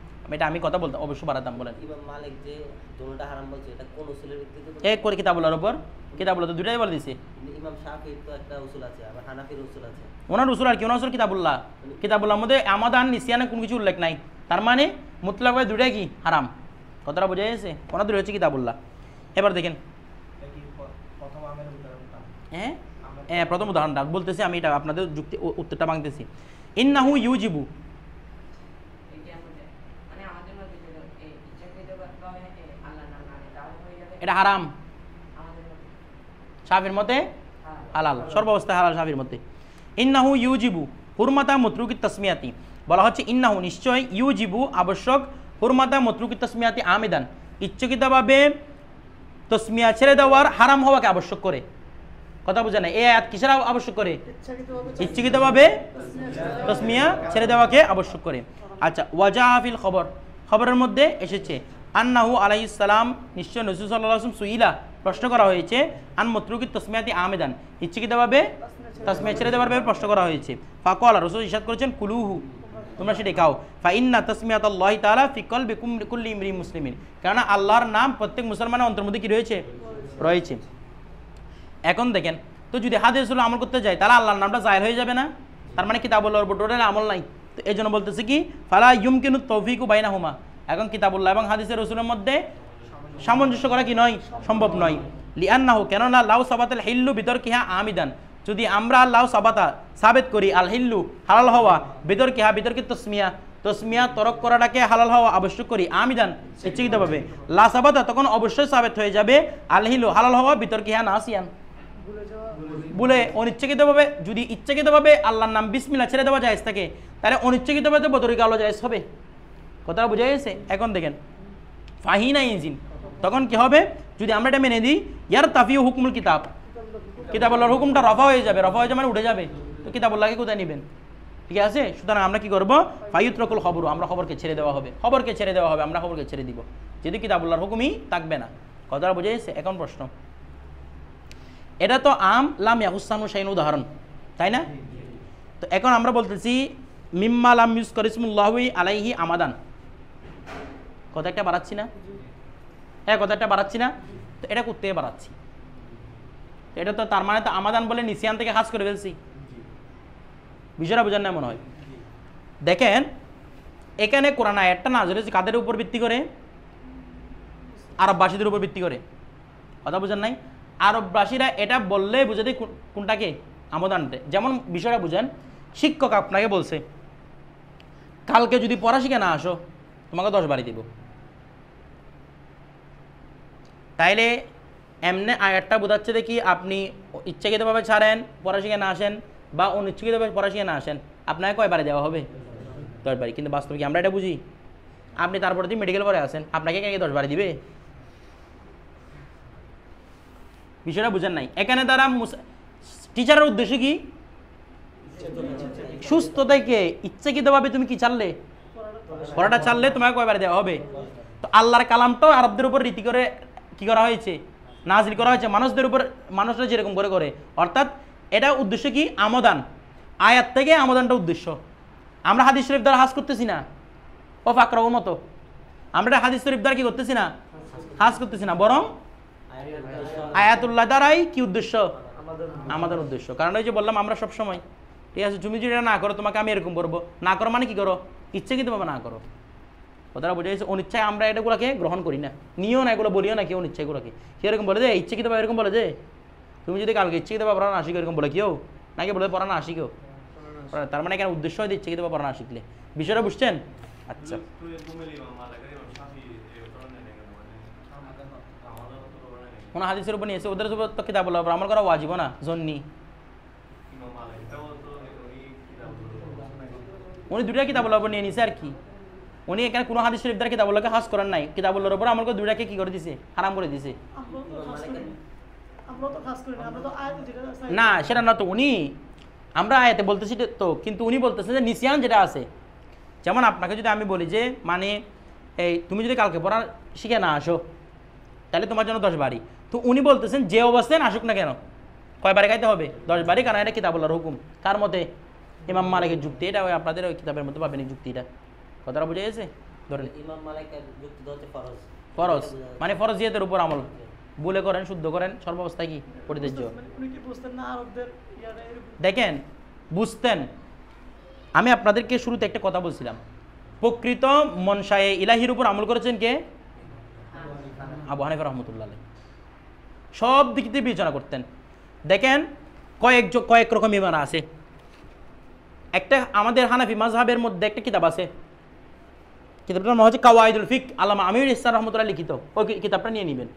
আমি কথা বলতাম অবশ্যই বাড়াতাম, বলেন। ইমাম মালিক যে দুটোটা হারাম বলছে, এটা কোন উসুলের ভিত্তিতে বলছে? এক করে কিতাবুল্লাহর উপর, কিতাবুল্লাহ তো দুটাই বলে দিছে। ইমাম শাফির তো একটা উসুল আছে, আবার হানাফির উসুল আছে। ওনার উসুল আর কি, ওনার উসুল কিতাবুল্লাহ। কিতাবুল্লাহর মধ্যে আমাদান নিসিয়ানে কোনো কিছু উল্লেখ নাই, তার মানে মুতলাকভাবে দুটাই কি হারাম। কথাটা বোঝা গেছে? ওনার দুটো হচ্ছে কিতাবুল্লাহ। এবার দেখেন, হ্যাঁ হ্যাঁ, প্রথম উদাহরণটা বলতেছি আমি, এটা আপনাদের যুক্তি উত্তরটা ভাঙতেছি। ইন্নাহু ইউজিবু, এটা হারাম, শাফির মতে হালাল, সর্বাবস্থায় হালাল শাফির মতে। ইন্নাহু ইউজিবু হুরমাতা মতরুকি তাসমিয়াতি, বলা হচ্ছে ইন্নাহু নিশ্চয়, ইউজিবু আবশ্যক, হুরমাতা মতরুকি তাসমিয়াতি আমিদান ইচ্ছাকৃতভাবে তসমিয়া ছেড়ে দেওয়ার হারাম হওয়াকে আবশ্যক করে। কথা বুঝে না, এই আয়াত কিসের আবশ্যক করে? ইচ্ছাকৃতভাবে তসমিয়া ছেড়ে দেওয়াকে আবশ্যক করে। আচ্ছা, ওয়াজাফিল খবর, খবরের মধ্যে এসেছে আন্নাহু আলাইহিস সালাম, নিশ্চয় নবী সাল্লাল্লাহু আলাইহি ওয়াসাল্লাম সুইলা, প্রশ্ন করা হয়েছে, আন মতরুকি তসমিয়াতি আমিদান ইচ্ছাকৃতভাবে তসমিয়া ছেড়ে দেওয়ার ব্যাপারে প্রশ্ন করা হয়েছে। ফাকালা, রাসূল ইরশাদ করেছেন, কুলুহু, তোমরা সেটা খাও। ফা ইন্না তাসমিয়াতাল্লাহি তাআলা ফি কলবি কুল্লি ইমরি মুসলিমিন, কারণ আল্লাহর নাম প্রত্যেক মুসলমানের অন্তর মধ্যে কি রয়েছে? রয়েছে। এখন দেখেন, তো যদি হাদিস রাসূল আমল করতে যায়, তাহলে আল্লাহর নামটা জায়ের হয়ে যাবে না? তার মানে কিতাবুল্লাহর উপর টোটাল আমল নাই। তো এই জন্য বলতেছে কি, ফালা ইউমকিনু তাওফীকু বাইনাহুমা, এখন কিতাবুল্লাহ এবং হাদিসের রাসূলের মধ্যে সামঞ্জস্য করা কি নয়? সম্ভব নয়। লিআন্নাহু, কেননা লাউ সাবাতাল হিল্লু বিতরকিহা আমিদান, যদি আমরা লাউ সাবাতা সাবেত করি, আল হিল্লু হালাল হওয়া, বিতরকিহা বিতর্কিত তসমিয়া, তসমিয়া তরক করাটাকে হালাল হওয়া আবশ্যক করি, আমিদান ইচ্ছাকৃতভাবে, লা সাবাতা তখন অবশ্যই সাবেত হয়ে যাবে আল হিল্লু হালাল হওয়া, বিতর্কিহা নাসিয়ান বলে অনিচ্ছাকৃতভাবে। যদি ইচ্ছাকৃতভাবে আল্লাহর নাম বিসমিল্লাহ ছেড়ে দেওয়া জায়েজ থাকে, তাহলে অনিচ্ছাকৃতভাবে তো বদরিকা আলো জায়েজ হবে। কথা বোঝা গেছে? এখন দেখেন, ফাহিনা ইনজিন, তখন কি হবে? যদি আমরা এটা মেনে দিই, ইয়ার তাফিউ হুকুমুল কিতাব, কিতাবুল্লাহর হুকুমটা রফা হয়ে যাবে, রফা হয়ে যাবে মানে উঠে যাবে, তো কিতাবুল্লাহকে কোথায় নেবেন? ঠিক আছে, সুতরাং আমরা কি করবো? ফায়ুত্রকুল খবর, আমরা খবরকে ছেড়ে দেওয়া হবে, খবরকে ছেড়ে দেওয়া হবে, আমরা খবরকে ছেড়ে দিব, যদি কিতাবুল্লাহর হুকুমই থাকবে না। কথাটা বোঝা গেছে? এখন প্রশ্ন, এটা তো আম লাম ইয়াহুসানু শাইন উদাহরণ, তাই না? তো এখন আমরা বলতেছি মিম্মা লাম ইউজ করিসমুল্লাহি আলাইহি আমাদান, কথা একটা বাড়াচ্ছি না? হ্যাঁ, কথা একটা বাড়াচ্ছি না? তো এটা করতে বাড়াচ্ছি, এটা তো তার মানে তো আমাদান বলে নিসিয়ান থেকে হাজ করে ফেলছি। বিষয়টা বোঝার না মনে হয়? দেখেন, এখানে কোরআন আয়াতটা নাযিল হয়েছে কাদের উপর ভিত্তি করে? আরববাসীদের উপর ভিত্তি করে। কথা বোঝেন নাই? আরববাসীরা এটা বললে বুঝে দেয় কোনটাকে? আমাদানটা। যেমন বিষয়টা বুঝেন, শিক্ষক আপনাকে বলছে কালকে যদি পড়া শিখে না আসো, তোমাকে 10 বাড়ি দিব, তাইলে এমনি আয়াতটা বোঝাচ্ছে দেখি আপনি ইচ্ছাকৃতভাবে ছাড়েন, পড়া শিখে না আসেন, বা অনিচ্ছাকৃতভাবে পড়া শিখে না আসেন, আপনাকে কয় বাড়ি দেওয়া হবে? 10 বাড়ি। কিন্তু বাস্তবে কি আমরা এটা বুঝি? আপনি তারপরে যদি মেডিকেল পরে আসেন, আপনাকে কে 10 বাড়ি দিবে? বিষয়টা বুঝেন নাই? এখানে তারা টিচারের উদ্দেশ্য কি? সুস্থ থেকে ইচ্ছাকৃতভাবে তুমি কি চাললে? পড়াটা চাললে তোমাকে কয় বাড়ি দেওয়া হবে? তো আল্লাহর কালামটাও আরবদের উপর রীতি করে কি করা হয়েছে? নাজিল করা হয়েছে মানুষদের উপর, মানুষরা যেরকম করে করে। অর্থাৎ এটা উদ্দেশ্য কি? আমদান। আয়াত থেকে আমদানটা উদ্দেশ্য। আমরা হাদিস শরীফ দ্বারা হাজ করতেছি না, ও ফাকরাও মতো আমরা হাদিস শরীফ দ্বারা কি করতেছি না? হাজ করতেছি না, বরং আয়াতুল্লাহ দ্বারাই কি উদ্দেশ্য? আমাদের উদ্দেশ্য। কারণ ওই যে বললাম আমরা সব সময়, ঠিক আছে, তুমি যদি এটা না করো তোমাকে আমি এরকম করবো, না করো মানে কি করো? ইচ্ছাকৃতভাবে না করো। কথাটা বুঝে গেছে? অনিচ্ছায় আমরা এটাগুলোকে গ্রহণ করি না, নিও না, এগুলো বলিও না কেউ অনিচ্ছাগুলোকে। কেউ এরকম বলে যে ইচ্ছাকৃতভাবে এরকম বলে যে তুমি যদি কালকে ইচ্ছাকৃতভাবে পড়া না শিখো, এরকম বলে কেউ নাকি? বলে পড়া না শিখো, তার মানে এখানে উদ্দেশ্য হয় ইচ্ছাকৃতভাবে পড়া না শিখলে। বিষয়টা বুঝছেন? আচ্ছা, কোনো হাদিসের উপর নিয়েছে, ওদের উপর তো কিতাবুল্লাহর উপর আমল করা ওয়াজিব না, জন্নি। উনি দুইটা কিতাবুল্লাহর উপর নিয়ে নিছে আর কি। উনি এখানে কোনো হাদিস শরীফ দ্বারা কিতাবুল্লাহকে হাজ করেন নাই, কিতাবুল্লাহর উপর আমল করে দুইটাকে কি করে দিছে? হারাম করে দিছে। না, সেটা না তো। উনি, আমরা আয়াতে বলতেছি তো, কিন্তু উনি বলতেছেন যে নিসিয়ান যেটা আছে, যেমন আপনাকে যদি আমি বলি যে মানে এই তুমি যদি কালকে পড়া শিখে না আসো, তাহলে তোমার জন্য 10 বাড়ি। তো উনি বলতেছেন যে অবস্থায় আসুক না কেন, কয় বাড়ি খাইতে হবে? 10 বাড়ি। কারণ এটা কিতাবুল্লাহর হুকুম। কার মতে? ইমাম মালিকের যুক্তি। এটা ওই আপনাদের ওই কিতাবের মধ্যে পাবেন এই যুক্তিটা। কথাটা বুঝে গেছে? ধরেন ইমাম মালিকের যুক্তি হচ্ছে ফরজ। ফরজ এটা বোঝা যাচ্ছে। মানে ফরজিয়াতের উপর আমল, ভুলে করেন শুদ্ধ করেন সর্বাবস্থায় কি পরিত্যাজ্য। মানে উনি কি বুঝতেন না আরবদের ইয়াটা এরকম? দেখেন বুঝতেন, আমি আপনাদেরকে শুরুতে একটা কথা বলছিলাম, প্রকৃত মনসায়ে ইলাহির উপর আমল করেছেন কে? আবু হানিফা রহমতুল্লাহ আলাইহ। সব দিক দিয়ে বিবেচনা করতেন। দেখেন কয়েক রকম ইমান আছে। একটা আমাদের হানাফি মাযহাবের মধ্যে একটা কিতাব আছে, কিতাবটার নাম হচ্ছে কাওয়াইদুল ফিক, আল্লামা আমির ইহসান রহমতুল্লাহ লিখিত। ওই কিতাবটা নিয়ে নেবেন।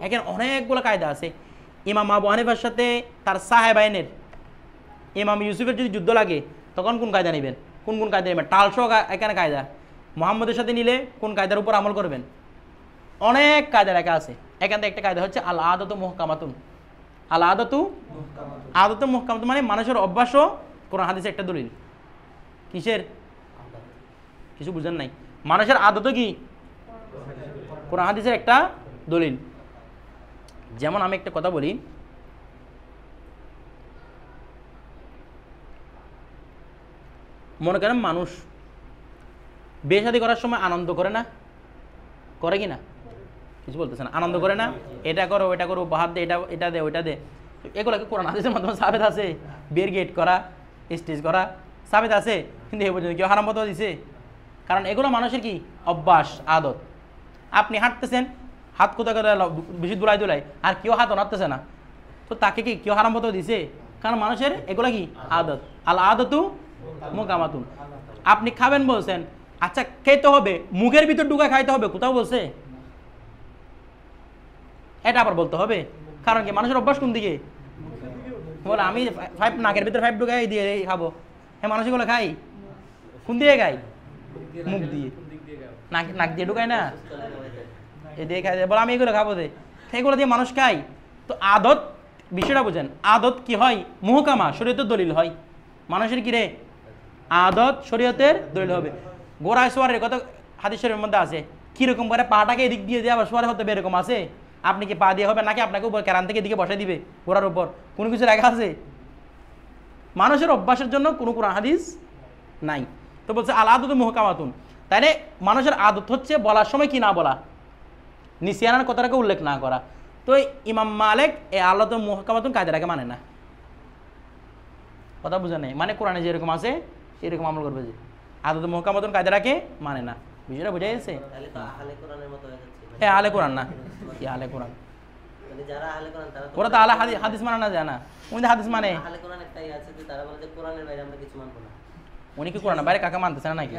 এখানে অনেকগুলো কায়দা আছে। ইমাম আবু হানিফার সাথে তার সাহেবাইনের ইমাম ইউসুফের যদি যুদ্ধ লাগে তখন কোন কায়দা নেবেন, কোন কোন কায়দা নেবেন, টালসহ এখানে কায়দা। মোহাম্মদের সাথে নিলে কোন কায়দার উপর আমল করবেন, অনেক কায়দা লেখা আছে। এখান থেকে একটা কায়দা হচ্ছে আল আদাতু মুহকামাতুন। আল আদাতু মুহকামাতুন মানে মানুষের অভ্যাসও কোরআন হাদিসে একটা দলিল। কিসের? কিছু বুঝেন নাই? মানুষের আদতও কি কোরআন হাদিসের একটা দলিল। যেমন আমি একটা কথা বলি, মনে করেন মানুষ বিয়ে শাদী করার সময় আনন্দ করে না, করে কি না? কিছু বলতেছেন, আনন্দ করে না? এটা করো ওইটা করো, উপহার দে, এটা দে ওইটা দে। এগুলোকে কোরআন হাদিসের মাধ্যমে সাবেত আছে। বিয়ের গেট করা, স্টেজ করা সাবেত আছে, কিন্তু এ পর্যন্ত কেউ হারাম ফতোয়া দিছে? কারণ এগুলো মানুষের কি অভ্যাস, আদত। আপনি হাঁটতেছেন, হাত কোথায় কোথায় বেশি দোলাই দোলাই, আর কেউ হাত নাড়তেছে না, তো তাকে কি কেউ হারাম ফতোয়া দিছে? কারণ মানুষের এগুলো কি আদত। আল আদতু মুহকামাতুন। আপনি খাবেন বলছেন, আচ্ছা খেতে হবে, মুখের ভিতর ঢুকা খাইতে হবে, কোথাও বলছে? এটা আবার বলতে হবে। কারণ কি মানুষের অভ্যাস কোন দিকে? বলে আমি নাকের ভিতরে 5 ঢুকাই দিয়ে খাবো। হ্যাঁ, মানুষ এগুলো খাই কোন দিয়ে খাই? মুখ দিয়ে, নাক দিয়ে ঢুকায় না, এ দিয়ে খাই। বলে আমি এগুলো খাবো দে, এগুলো দিয়ে মানুষ খাই। তো আদত বিষয়টা বুঝেন, আদত কি হয়? মুহকামা, শরীয়তের দলিল হয়। মানুষের কি রে? আদত শরীয়তের দলিল হবে। গোড়ায় সোয়ারের কথা হাদিস শরীফের মধ্যে আছে, কিরকম করে পাটাকে এদিক দিয়ে দিয়ে আবার সোয়ারে হতে হবে, এরকম আছে? আপনি কি পা দিয়ে হবে নাকি আপনাকে উপর কেরান থেকে এদিকে বসাই দিবে ঘোড়ার উপর? কোনো কিছু লেখা আছে? মানুষের অভ্যাসের জন্য কোনো কোরআন হাদিস নাই। তো বলছে আল আদতু মুহকামাতুন, তাইলে মানুষের আদত হচ্ছে বলার সময় কি না বলা, নিসিয়ানার কথাটাকে উল্লেখ না করা। তো ইমাম মালিক এই আল্লাহ মুহকামাতুন কায়দাটাকে মানে না। কথা বুঝা নেই? মানে কোরআনে যেরকম আছে সেরকম আমল করবে, যে আদত মুহকামাতুন কায়দাটাকে মানে না। বিষয়টা বুঝা গেছে? তাহলে তো আহলে কোরআনের মতো হয়ে যাচ্ছে। হ্যাঁ, আহলে কোরআন না, কি আহলে কোরআন? মানে যারা আহলে কোরআন তারা তো ওরা তো আহলে হাদিস মানে না, জানা উনি হাদিস মানে। আহলে কোরআন একটাই আছে যে তারা বলে যে কোরআনের বাইরে আমরা কিছু মানবো না। উনি কি কোরআন বাইরে কাকা মানতেছে না নাকি?